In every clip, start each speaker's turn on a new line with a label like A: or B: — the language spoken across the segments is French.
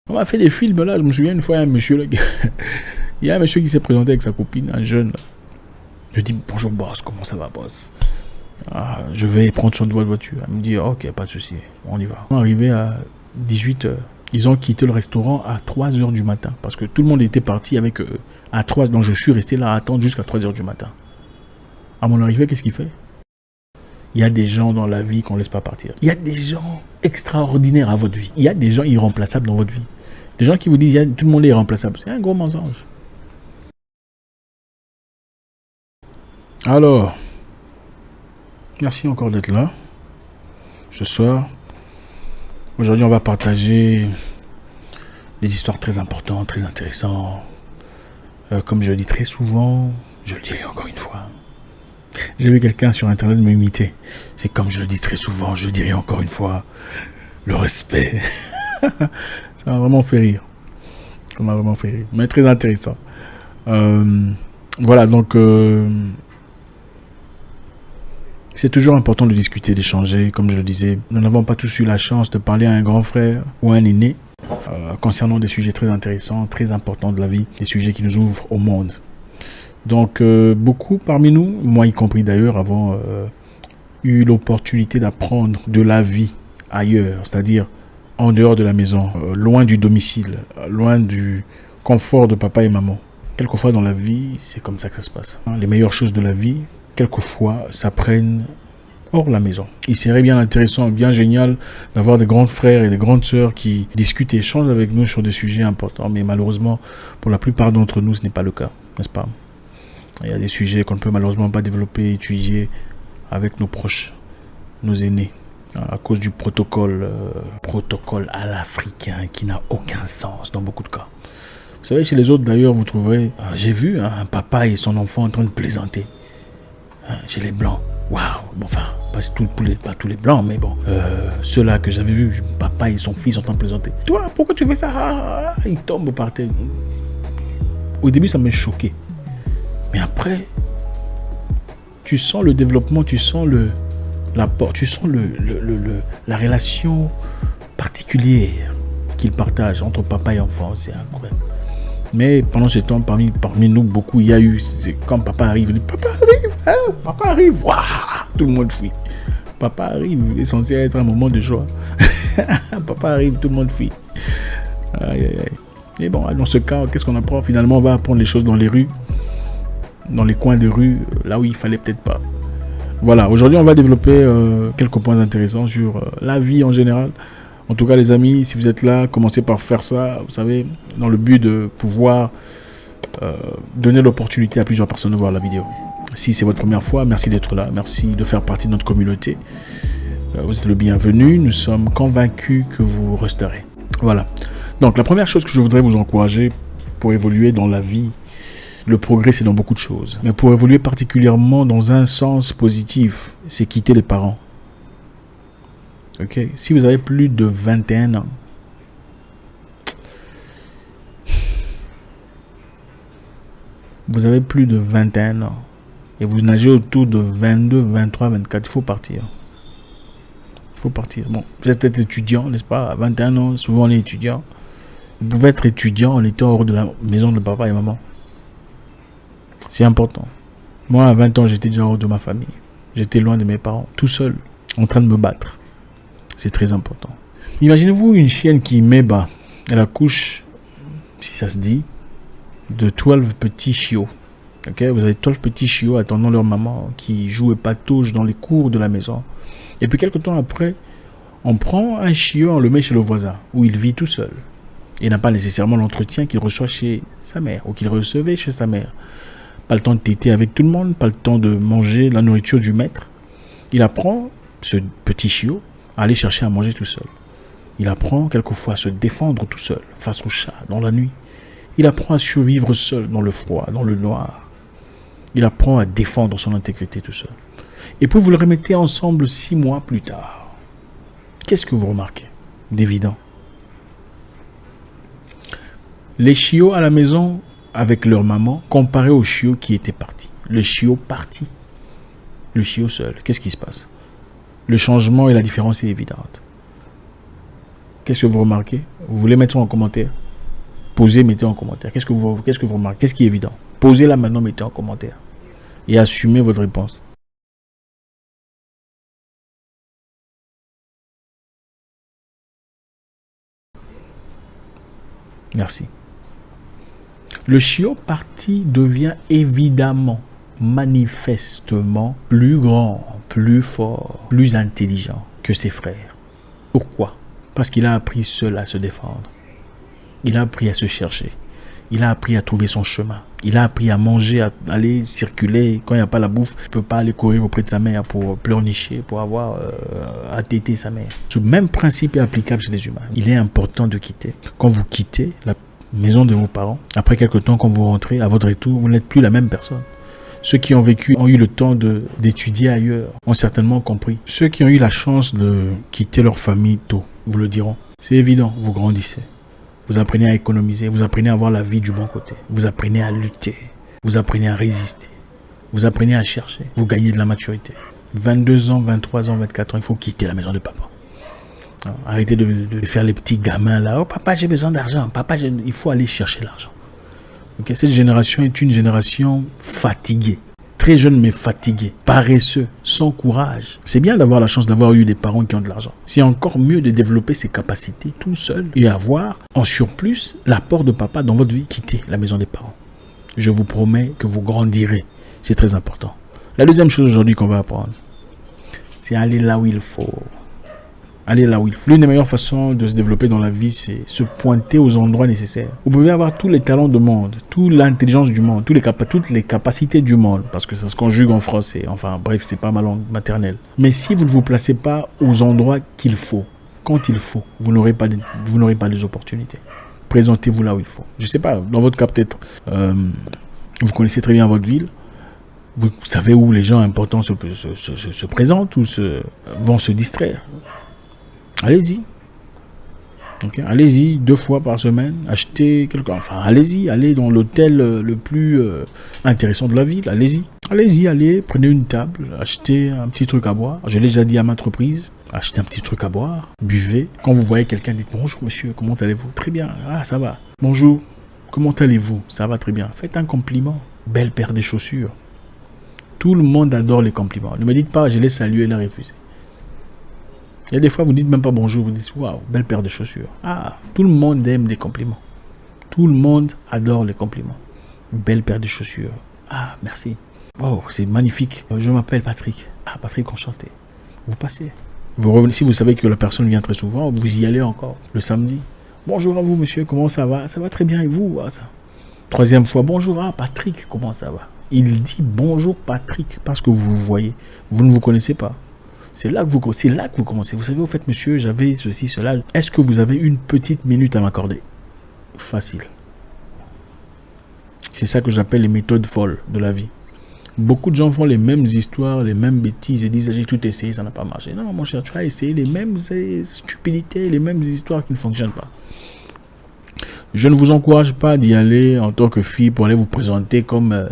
A: On m'a fait des films là, je me souviens une fois, il y a un monsieur là, il y a un monsieur qui s'est présenté avec sa copine, un jeune là. Je dis bonjour boss, comment ça va boss? Ah, je vais prendre soin de votre voiture. Elle me dit ok, pas de souci, on y va. On est arrivé à 18h. Ils ont quitté le restaurant à 3h du matin parce que tout le monde était parti avec à 3. Donc je suis resté là à attendre jusqu'à 3h du matin. À mon arrivée, qu'est-ce qu'il fait? Il y a des gens dans la vie qu'on ne laisse pas partir. Il y a des gens extraordinaires à votre vie. Il y a des gens irremplaçables dans votre vie. Des gens qui vous disent tout le monde est irremplaçable. C'est un gros mensonge. Alors, merci encore d'être là ce soir. Aujourd'hui, on va partager des histoires très importantes, très intéressantes. Comme je le dis très souvent, je le dirai encore une fois. J'ai vu quelqu'un sur internet me imiter. C'est comme je le dis très souvent, je le dirai encore une fois. Le respect. Ça m'a vraiment fait rire. Ça m'a vraiment fait rire. Mais très intéressant. Voilà, donc... c'est toujours important de discuter, d'échanger, comme je le disais. Nous n'avons pas tous eu la chance de parler à un grand frère ou à un aîné concernant des sujets très intéressants, très importants de la vie, des sujets qui nous ouvrent au monde. Donc, beaucoup parmi nous, moi y compris d'ailleurs, avons eu l'opportunité d'apprendre de la vie ailleurs, c'est-à-dire en dehors de la maison, loin du domicile, loin du confort de papa et maman. Quelquefois dans la vie, c'est comme ça que ça se passe. Les meilleures choses de la vie, quelquefois, s'apprennent hors la maison. Il serait bien intéressant, bien génial d'avoir des grands frères et des grandes sœurs qui discutent et échangent avec nous sur des sujets importants. Mais malheureusement, pour la plupart d'entre nous, ce n'est pas le cas, n'est-ce pas? Il y a des sujets qu'on ne peut malheureusement pas développer, étudier avec nos proches, nos aînés, à cause du protocole à l'africain qui n'a aucun sens dans beaucoup de cas. Vous savez, chez les autres d'ailleurs, vous trouverez, j'ai vu un papa et son enfant en train de plaisanter. Chez les blancs, waouh, bon, enfin, pas tous les blancs, mais bon, ceux-là que j'avais vus, papa et son fils sont en train de plaisanter. Toi, pourquoi tu fais ça? Il tombe par terre. Au début, ça m'a choqué. Mais après, tu sens le développement, tu sens l'apport, tu sens la relation particulière qu'ils partagent entre papa et enfant. C'est incroyable. Mais pendant ce temps, parmi nous, beaucoup, il y a eu, quand papa arrive, il dit, papa arrive, waouh, tout le monde fuit. Papa arrive, il est censé être un moment de joie. Papa arrive, tout le monde fuit. Aïe, aïe, aïe. Et bon, dans ce cas, qu'est-ce qu'on apprend? Finalement, on va apprendre les choses dans les rues, dans les coins de rue, là où il fallait peut-être pas. Voilà, aujourd'hui, on va développer quelques points intéressants sur la vie en général. En tout cas, les amis, si vous êtes là, commencez par faire ça, vous savez, dans le but de pouvoir donner l'opportunité à plusieurs personnes de voir la vidéo. Si c'est votre première fois, merci d'être là, merci de faire partie de notre communauté. Vous êtes le bienvenu, nous sommes convaincus que vous resterez. Voilà. Donc, la première chose que je voudrais vous encourager pour évoluer dans la vie, le progrès, c'est dans beaucoup de choses. Mais pour évoluer particulièrement dans un sens positif, c'est quitter les parents. Ok, si vous avez plus de 21 ans, vous avez plus de 21 ans et vous nagez autour de 22, 23, 24, il faut partir. Il faut partir. Bon, vous êtes peut-être étudiant, n'est-ce pas? À 21 ans, souvent on est étudiant. Vous pouvez être étudiant en étant hors de la maison de papa et maman. C'est important. Moi, à 20 ans, j'étais déjà hors de ma famille. J'étais loin de mes parents, tout seul, en train de me battre. C'est très important. Imaginez-vous une chienne qui met bas. Elle accouche, si ça se dit, de 12 petits chiots. Okay? Vous avez 12 petits chiots attendant leur maman qui jouent et pataugent dans les cours de la maison. Et puis quelques temps après, on prend un chiot, on le met chez le voisin, où il vit tout seul. Il n'a pas nécessairement l'entretien qu'il reçoit chez sa mère, ou qu'il recevait chez sa mère. Pas le temps de téter avec tout le monde, pas le temps de manger la nourriture du maître. Il apprend, ce petit chiot, à aller chercher à manger tout seul. Il apprend quelquefois à se défendre tout seul, face au chat, dans la nuit. Il apprend à survivre seul dans le froid, dans le noir. Il apprend à défendre son intégrité tout seul. Et puis vous le remettez ensemble 6 mois plus tard. Qu'est-ce que vous remarquez d'évident? Les chiots à la maison avec leur maman, comparé au chiot qui était parti. Le chiot parti. Le chiot seul. Qu'est-ce qui se passe? Le changement et la différence est évidente. Qu'est-ce que vous remarquez? Vous voulez mettre ça en commentaire? Posez, mettez en commentaire. Qu'est-ce que vous remarquez? Qu'est-ce qui est évident? Posez là maintenant, mettez en commentaire. Et assumez votre réponse. Merci. Le chiot parti devient évidemment, manifestement plus grand, plus fort, plus intelligent que ses frères. Pourquoi? Parce qu'il a appris seul à se défendre. Il a appris à se chercher. Il a appris à trouver son chemin. Il a appris à manger, à aller circuler. Quand il n'y a pas la bouffe, il ne peut pas aller courir auprès de sa mère pour pleurnicher, pour avoir à téter sa mère. Ce même principe est applicable chez les humains. Il est important de quitter. Quand vous quittez la maison de vos parents, après quelque temps, quand vous rentrez, à votre retour, vous n'êtes plus la même personne. Ceux qui ont vécu, ont eu le temps d'étudier ailleurs, ont certainement compris. Ceux qui ont eu la chance de quitter leur famille tôt, vous le diront. C'est évident, vous grandissez. Vous apprenez à économiser, vous apprenez à voir la vie du bon côté. Vous apprenez à lutter, vous apprenez à résister. Vous apprenez à chercher, vous gagnez de la maturité. 22 ans, 23 ans, 24 ans, il faut quitter la maison de papa. Arrêtez de faire les petits gamins là. Oh papa, j'ai besoin d'argent. Papa, il faut aller chercher l'argent. Okay? Cette génération est une génération fatiguée. Très jeune mais fatigué, paresseux, sans courage. C'est bien d'avoir la chance d'avoir eu des parents qui ont de l'argent. C'est encore mieux de développer ses capacités tout seul et avoir en surplus l'apport de papa dans votre vie. Quittez la maison des parents. Je vous promets que vous grandirez. C'est très important. La deuxième chose aujourd'hui qu'on va apprendre, c'est aller là où il faut. Aller là où il faut. L'une des meilleures façons de se développer dans la vie, c'est se pointer aux endroits nécessaires. Vous pouvez avoir tous les talents du monde, toute l'intelligence du monde, toutes les capacités du monde, parce que ça se conjugue en français. Enfin bref, c'est pas ma langue maternelle. Mais si vous ne vous placez pas aux endroits qu'il faut, quand il faut, vous n'aurez pas les opportunités. Présentez-vous là où il faut. Je sais pas, dans votre cas peut-être, vous connaissez très bien votre ville. Vous savez où les gens importants se présentent ou vont se distraire. Allez-y. Okay. Allez-y 2 fois par semaine. Achetez quelque... Enfin, allez-y. Allez dans l'hôtel le plus intéressant de la ville. Allez-y. Allez-y, allez. Prenez une table. Achetez un petit truc à boire. Je l'ai déjà dit à maintes reprises. Achetez un petit truc à boire. Buvez. Quand vous voyez quelqu'un, dites bonjour monsieur, comment allez-vous? Très bien. Ah, ça va. Bonjour. Comment allez-vous? Ça va très bien. Faites un compliment. Belle paire de chaussures. Tout le monde adore les compliments. Ne me dites pas, je l'ai salué et l'a refusé. Il y a des fois, vous dites même pas bonjour, vous dites waouh, belle paire de chaussures. Ah, tout le monde aime des compliments. Tout le monde adore les compliments. Belle paire de chaussures. Ah, merci. Oh, c'est magnifique. Je m'appelle Patrick. Ah, Patrick, enchanté. Vous passez. Vous revenez, si vous savez que la personne vient très souvent, vous y allez encore le samedi. Bonjour à vous, monsieur, comment ça va? Ça va très bien, et vous? Ah, ça. 3e fois, bonjour à Patrick, comment ça va? Il dit bonjour Patrick parce que vous voyez, vous ne vous connaissez pas. C'est là que vous commencez. Vous savez, au fait, monsieur, j'avais ceci, cela. Est-ce que vous avez une petite minute à m'accorder? Facile. C'est ça que j'appelle les méthodes folles de la vie. Beaucoup de gens font les mêmes histoires, les mêmes bêtises et disent j'ai tout essayé, ça n'a pas marché. Non, mon cher, tu as essayé les mêmes stupidités, les mêmes histoires qui ne fonctionnent pas. Je ne vous encourage pas d'y aller en tant que fille pour aller vous présenter comme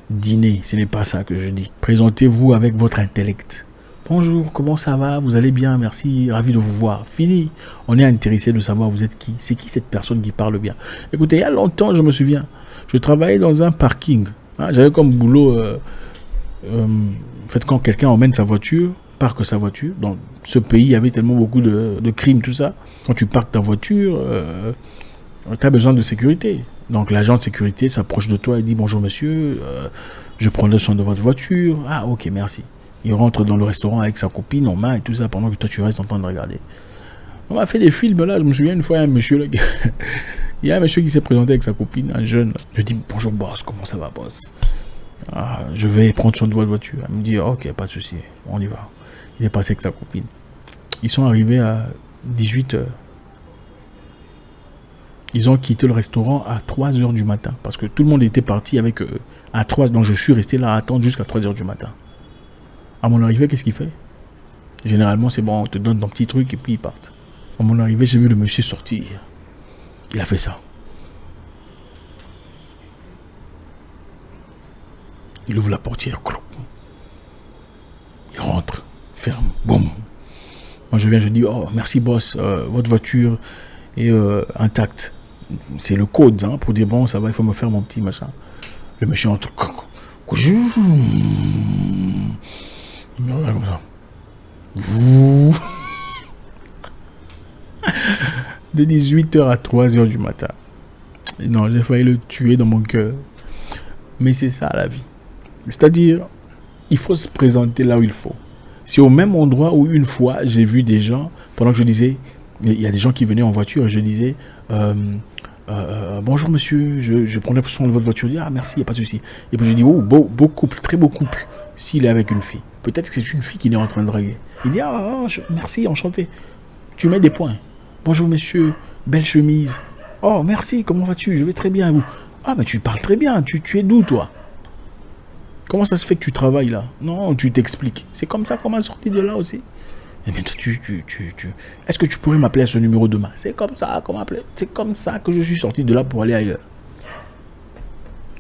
A: dîner. Ce n'est pas ça que je dis. Présentez-vous avec votre intellect. Bonjour, comment ça va? Vous allez bien? Merci, ravi de vous voir. Fini. On est intéressé de savoir vous êtes qui. C'est qui cette personne qui parle bien? Écoutez, il y a longtemps, je me souviens, je travaillais dans un parking. J'avais comme boulot, en fait, quand quelqu'un emmène sa voiture, parque sa voiture. Dans ce pays, il y avait tellement beaucoup de crimes, tout ça. Quand tu parques ta voiture, tu as besoin de sécurité. Donc l'agent de sécurité s'approche de toi et dit bonjour monsieur, je prends le soin de votre voiture. Ah ok, merci. Il rentre dans le restaurant avec sa copine en main et tout ça pendant que toi tu restes en train de regarder. On a fait des films là, je me souviens une fois, il y a un monsieur là, il y a un monsieur qui s'est présenté avec sa copine, un jeune. Je dis bonjour boss, comment ça va boss? Ah, je vais prendre soin de votre voiture. Elle me dit ok, pas de souci, on y va. Il est passé avec sa copine. Ils sont arrivés à 18h. Ils ont quitté le restaurant à 3h du matin parce que tout le monde était parti avec eux à 3h. Donc je suis resté là à attendre jusqu'à 3h du matin. À mon arrivée, qu'est-ce qu'il fait? Généralement, c'est bon, on te donne ton petit truc et puis ils partent. À mon arrivée, j'ai vu le monsieur sortir. Il a fait ça. Il ouvre la portière, clop. Il rentre, ferme, boum. Moi, je viens, je dis, oh, merci, boss, votre voiture est intacte. C'est le code, hein, pour dire, bon, ça va, il faut me faire mon petit machin. Le monsieur entre... Il me regarde comme ça. De 18h à 3h du matin. Non, j'ai failli le tuer dans mon cœur. Mais c'est ça la vie. C'est-à-dire, il faut se présenter là où il faut. C'est au même endroit où une fois, j'ai vu des gens, pendant que je disais, il y a des gens qui venaient en voiture et je disais, bonjour monsieur, je prenais soin de votre voiture. Il dit, ah merci, il n'y a pas de souci. Et puis je dis, oh, beau couple, très beau couple, s'il est avec une fille. Peut-être que c'est une fille qu'il est en train de draguer. Il dit, ah, merci, enchanté. Tu mets des points. Bonjour monsieur, belle chemise. Oh merci, comment vas-tu? Je vais très bien, vous. Ah mais tu parles très bien, tu es d'où toi? Comment ça se fait que tu travailles là? Non, tu t'expliques. C'est comme ça qu'on m'a sorti de là aussi. Eh bien, est-ce que tu pourrais m'appeler à ce numéro demain? C'est comme ça qu'on m'appelle. C'est comme ça que je suis sorti de là pour aller ailleurs.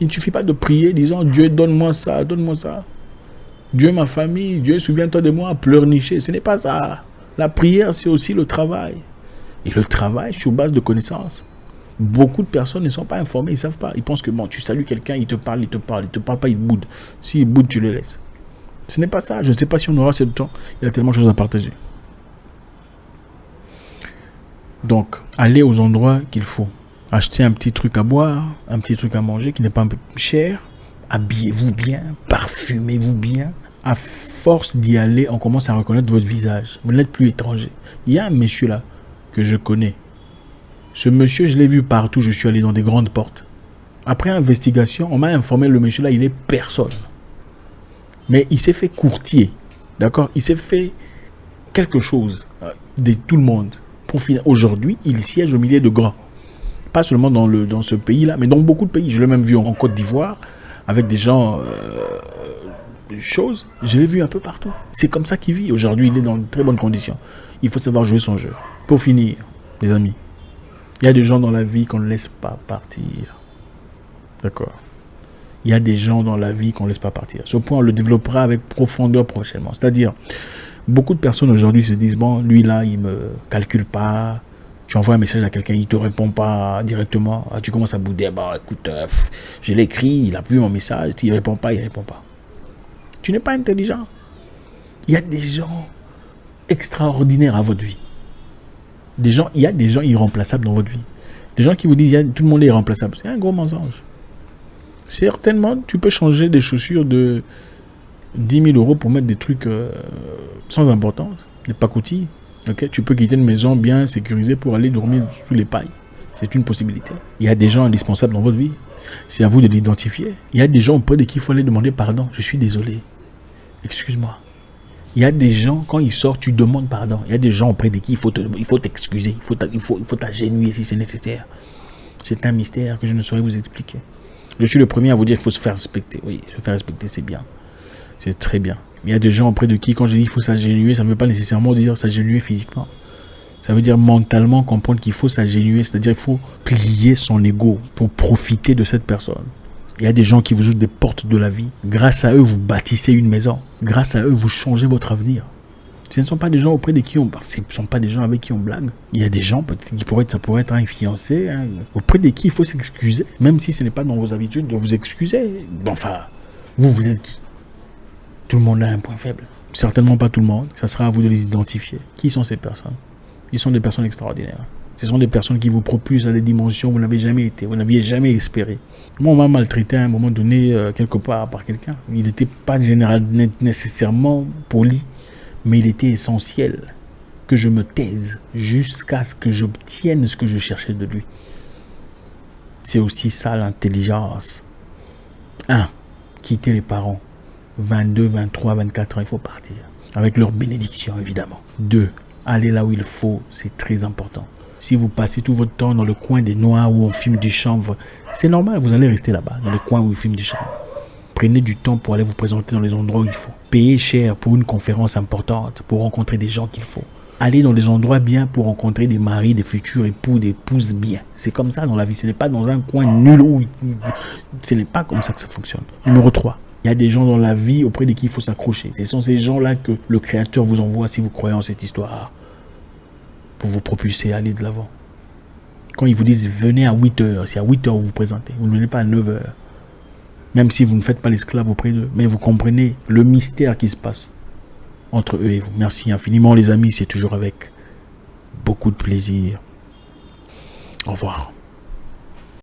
A: Il ne suffit pas de prier disant Dieu donne-moi ça, donne-moi ça. Dieu ma famille, Dieu souviens-toi de moi, pleurnicher. Ce n'est pas ça. La prière c'est aussi le travail. Et le travail sur base de connaissances. Beaucoup de personnes ne sont pas informées, ils ne savent pas. Ils pensent que bon, tu salues quelqu'un, il te parle, il te parle pas, il boude. S'il boude, tu le laisses. Ce n'est pas ça. Je ne sais pas si on aura assez de temps. Il y a tellement de choses à partager. Donc, allez aux endroits qu'il faut. Achetez un petit truc à boire, un petit truc à manger qui n'est pas un peu cher. Habillez-vous bien, parfumez-vous bien. À force d'y aller, on commence à reconnaître votre visage. Vous n'êtes plus étranger. Il y a un monsieur là que je connais. Ce monsieur, je l'ai vu partout. Je suis allé dans des grandes portes. Après investigation, on m'a informé le monsieur là, il est personne. Mais il s'est fait courtier. D'accord? Il s'est fait quelque chose de tout le monde. Pour finir, aujourd'hui, il siège au milieu de grands. Pas seulement dans ce pays-là, mais dans beaucoup de pays. Je l'ai même vu en Côte d'Ivoire, avec des gens... choses. Je l'ai vu un peu partout. C'est comme ça qu'il vit. Aujourd'hui, il est dans de très bonnes conditions. Il faut savoir jouer son jeu. Pour finir, les amis, il y a des gens dans la vie qu'on ne laisse pas partir. D'accord? Il y a des gens dans la vie qu'on ne laisse pas partir. Ce point, on le développera avec profondeur prochainement. C'est-à-dire, beaucoup de personnes aujourd'hui se disent, bon, lui là, il ne me calcule pas. Tu envoies un message à quelqu'un, il ne te répond pas directement. Ah, tu commences à bouder. Bah, écoute, je l'ai écrit, il a vu mon message. Il ne répond pas, il ne répond pas. Tu n'es pas intelligent. Il y a des gens extraordinaires à votre vie. Il y a des gens irremplaçables dans votre vie. Des gens qui vous disent tout le monde est irremplaçable. C'est un gros mensonge. Certainement, tu peux changer des chaussures de 10 000 euros pour mettre des trucs sans importance, des pacotilles. Okay? Tu peux quitter une maison bien sécurisée pour aller dormir sous les pailles. C'est une possibilité. Il y a des gens indispensables dans votre vie. C'est à vous de l'identifier. Il y a des gens auprès de qui il faut aller demander pardon. Je suis désolé. Excuse-moi. Il y a des gens, quand ils sortent, tu demandes pardon. Il y a des gens auprès de qui il faut t'excuser. Il faut t'agenouiller si c'est nécessaire. C'est un mystère que je ne saurais vous expliquer. Je suis le premier à vous dire qu'il faut se faire respecter. Oui, se faire respecter, c'est bien. C'est très bien. Mais il y a des gens auprès de qui, quand je dis qu'il faut s'agenouiller, ça ne veut pas nécessairement dire s'agenouiller physiquement. Ça veut dire mentalement comprendre qu'il faut s'agenouiller, c'est-à-dire qu'il faut plier son ego pour profiter de cette personne. Il y a des gens qui vous ouvrent des portes de la vie. Grâce à eux, vous bâtissez une maison. Grâce à eux, vous changez votre avenir. Ce ne sont pas des gens auprès de qui on parle. Ce ne sont pas des gens avec qui on blague. Il y a des gens, ça pourrait être un fiancé, hein, auprès de qui il faut s'excuser. Même si ce n'est pas dans vos habitudes de vous excuser. Enfin, vous êtes qui? Tout le monde a un point faible. Certainement pas tout le monde. Ça sera à vous de les identifier. Qui sont ces personnes? Ils sont des personnes extraordinaires. Ce sont des personnes qui vous propulsent à des dimensions où vous n'avez jamais été, vous n'aviez jamais espéré. Moi, on m'a maltraité à un moment donné, quelque part, par quelqu'un. Il n'était pas nécessairement poli, mais il était essentiel que je me taise jusqu'à ce que j'obtienne ce que je cherchais de lui. C'est aussi ça l'intelligence. 1. Quitter les parents. 22, 23, 24 ans, il faut partir. Avec leur bénédiction, évidemment. 2. Aller là où il faut, c'est très important. Si vous passez tout votre temps dans le coin des noirs où on filme du chanvre, c'est normal, vous allez rester là-bas, dans le coin où ils filment du chanvre. Prenez du temps pour aller vous présenter dans les endroits où il faut. Payez cher pour une conférence importante, pour rencontrer des gens qu'il faut. Allez dans des endroits bien pour rencontrer des maris, des futurs époux, des épouses bien. C'est comme ça dans la vie, ce n'est pas dans un coin nul où... Ce n'est pas comme ça que ça fonctionne. Numéro 3, Il y a des gens dans la vie auprès de qui il faut s'accrocher. Ce sont ces gens-là que le Créateur vous envoie si vous croyez en cette histoire, pour vous propulser à aller de l'avant. Quand ils vous disent venez à 8h, c'est à 8h que vous vous présentez. Vous ne venez pas à 9h. Même si vous ne faites pas l'esclave auprès d'eux. Mais vous comprenez le mystère qui se passe entre eux et vous. Merci infiniment les amis, c'est toujours avec beaucoup de plaisir. Au revoir.